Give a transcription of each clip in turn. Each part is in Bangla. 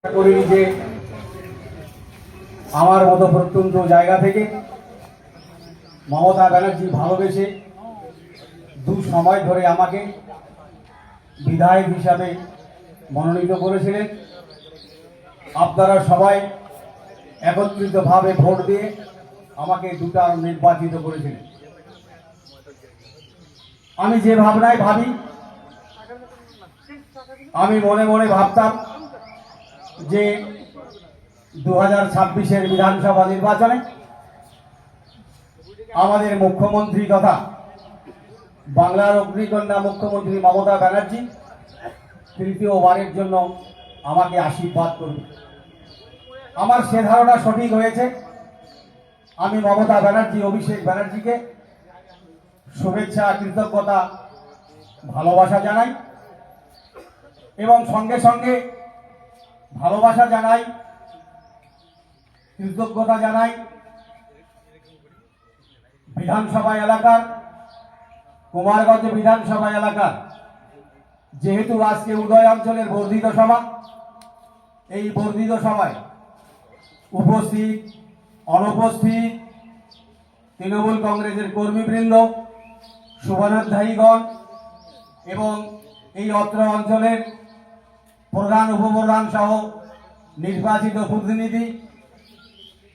করিনি যে আমার মতো প্রত্যন্ত জায়গা থেকে মমতা ব্যানার্জি ভালোবেসে দু সময় ধরে আমাকে বিধায়ক হিসাবে মনোনীত করেছিলেন। আপনারা সবাই একত্রিতভাবে ভোট দিয়ে আমাকে দুবার নির্বাচিত করেছিলেন। আমি যে ভাবনায় ভাবি, আমি মনে মনে ভাবতাম যে 2026-এর বিধানসভা নির্বাচনে আমাদের মুখ্যমন্ত্রী তথা বাংলার অগ্নিকন্যা মুখ্যমন্ত্রী মমতা ব্যানার্জি তৃতীয়বারের জন্য আমাকে আশীর্বাদ করবে। আমার সে ধারণা সঠিক হয়েছে। আমি মমতা ব্যানার্জি, অভিষেক ব্যানার্জিকে শুভেচ্ছা, কৃতজ্ঞতা, ভালোবাসা জানাই এবং সঙ্গে সঙ্গে ভালোবাসা জানাই, কৃতজ্ঞতা জানাই বিধানসভা এলাকার, কুমারগঞ্জ বিধানসভা এলাকার, যেহেতু আজকে উদয় অঞ্চলের বর্ধিত সভা, এই বর্ধিত সভায় উপস্থিত, অনুপস্থিত তৃণমূল কংগ্রেসের কর্মীবৃন্দ, শুভানুধ্যায়ীগণ এবং এই অত্র অঞ্চলের প্রধান, উপপ্রধান সহ নির্বাচিত প্রতিনিধি,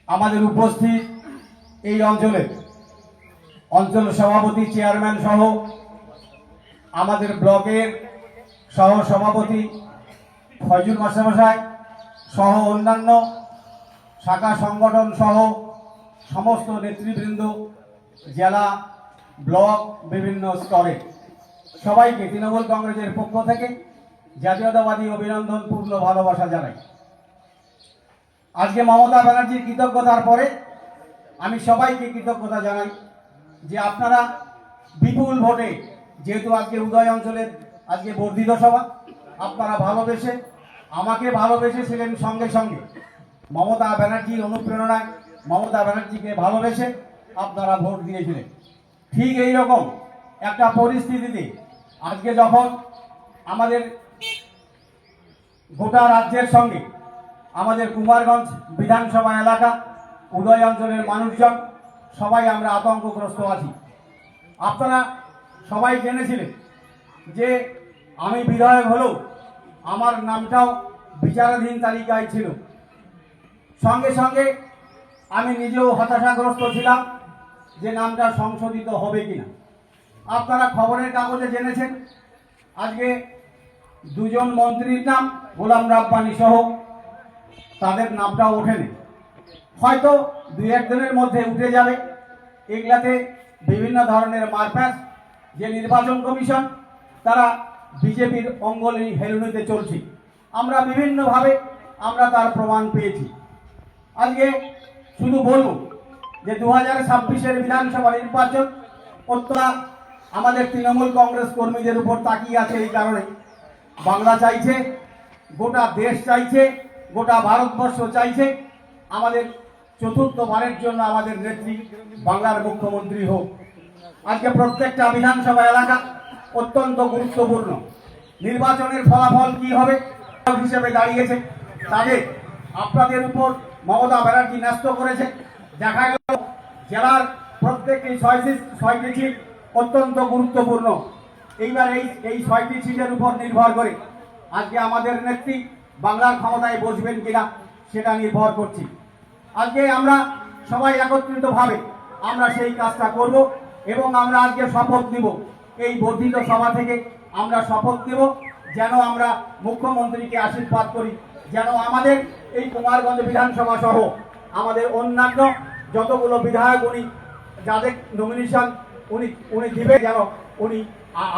আমাদের উপস্থিত এই অঞ্চলের অঞ্চল সভাপতি, চেয়ারম্যান সহ আমাদের ব্লকের সহ সভাপতি ফয়জুল মাস্টারমশাই সহ অন্যান্য শাখা সংগঠন সহ সমস্ত নেতৃবৃন্দ, জেলা, ব্লক, বিভিন্ন স্তরে সবাইকে তৃণমূল কংগ্রেসের পক্ষ থেকে জাতীয়তাবাদী অভিনন্দন, পূর্ণ ভালোবাসা জানাই। আজকে মমতা ব্যানার্জির কৃতজ্ঞতার পরে আমি সবাইকে কৃতজ্ঞতা জানাই যে আপনারা বিপুল ভোটে, যেহেতু আজকে উদয় অঞ্চলের আজকে বর্ধিত সভা, আপনারা ভালোবেসে, আমাকে ভালোবেসেছিলেন, সঙ্গে সঙ্গে মমতা ব্যানার্জির অনুপ্রেরণায় মমতা ব্যানার্জিকে ভালোবেসে আপনারা ভোট দিয়েছিলেন। ঠিক এই রকম একটা পরিস্থিতিতে আজকে যখন আমাদের গোটা রাজ্যের সঙ্গে আমাদের কুমারগঞ্জ বিধানসভা এলাকা, উদয় অঞ্চলের মানুষজন সবাই আমরা আতঙ্কগ্রস্ত আছি। আপনারা সবাই জেনেছিলেন যে আমি বিধায়ক হলেও আমার নামটাও বিচারাধীন তালিকায় ছিল। সঙ্গে সঙ্গে আমি নিজেও হতাশাগ্রস্ত ছিলাম যে নামটা সংশোধিত হবে কিনা। আপনারা খবরের কাগজে জেনেছেন আজকে দুজন মন্ত্রীর নাম, গোলাম রাব্বানি সহ, তাদের নামটাও ওঠেনি। হয়তো দুই একদিনের মধ্যে উঠে যাবে। এগুলাতে বিভিন্ন ধরনের মারপ্যাচ, যে নির্বাচন কমিশন তারা বিজেপির অঙ্গলি হেলুনিতে চলছে, আমরা বিভিন্নভাবে আমরা তার প্রমাণ পেয়েছি। আজকে শুধু বলব যে 2026-এর বিধানসভা নির্বাচন অত্যন্ত আমাদের তৃণমূল কংগ্রেস কর্মীদের উপর তাকিয়ে আছে। এই কারণে বাংলা চাইছে, গোটা দেশ চাইছে, গোটা ভারতবর্ষ চাইছে আমাদের চতুর্থবারের জন্য আমাদের নেত্রী বাংলার মুখ্যমন্ত্রী হোক। আজকে প্রত্যেকটা বিধানসভা এলাকা অত্যন্ত গুরুত্বপূর্ণ। নির্বাচনের ফলাফল কি হবে হিসেবে দাঁড়িয়েছে, তাদের আপনাদের উপর মমতা ব্যানার্জি ন্যস্ত করেছে। দেখা গেল জেলার প্রত্যেকটি 6টি সিট অত্যন্ত গুরুত্বপূর্ণ। এইবার এই 6টি সিটের উপর নির্ভর করে আজকে আমাদের নেত্রী বাংলার ক্ষমতায় বসবেন কিনা সেটা নির্ভর করছি। আজকে আমরা সবাই একত্রিতভাবে আমরা সেই কাজটা করব এবং আমরা আজকে শপথ নিব। এই বর্ধিত সভা থেকে আমরা শপথ নেব যেন আমরা মুখ্যমন্ত্রীকে আশীর্বাদ করি, যেন আমাদের এই কুমারগঞ্জ বিধানসভা সহ আমাদের অন্যান্য যতগুলো বিধায়ক উনি যাদের নমিনেশন উনি দিবে, যেন উনি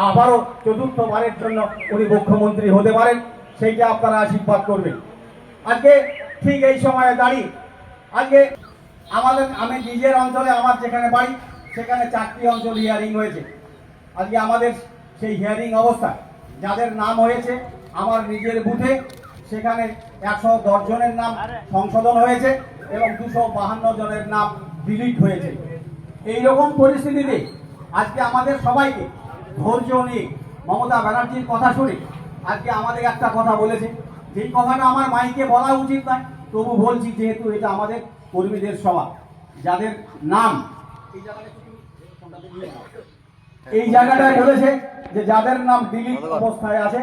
আবারও চতুর্থবারের জন্য উনি মুখ্যমন্ত্রী হতে পারেন, সেইটা আপনারা আশীর্বাদ করবেন। আজকে ঠিক এই সময়ে দাঁড়িয়ে আজকে আমি নিজের অঞ্চলে, আমার যেখানে বাড়ি সেখানে 4টি অঞ্চল হিয়ারিং হয়েছে। আজকে আমাদের সেই হিয়ারিং অবস্থায় যাদের নাম হয়েছে আমার নিজের বুথে, সেখানে 110 জনের নাম সংশোধন হয়েছে এবং 252 জনের নাম ডিলিট হয়েছে। এই রকম পরিস্থিতিতে আজকে আমাদের সবাইকে ধৈর্য নিয়ে মমতা ব্যানার্জির কথা শুনে আজকে আমাদের একটা কথা বলেছে যেই কথাটা আমার মাইকে বলা উচিত নয়, তবু বলছি যেহেতু এটা আমাদের কর্মীদের সভা, যাদের নাম এই জায়গাটায় বলেছে যে যাদের নাম ডিলিট অবস্থায় আছে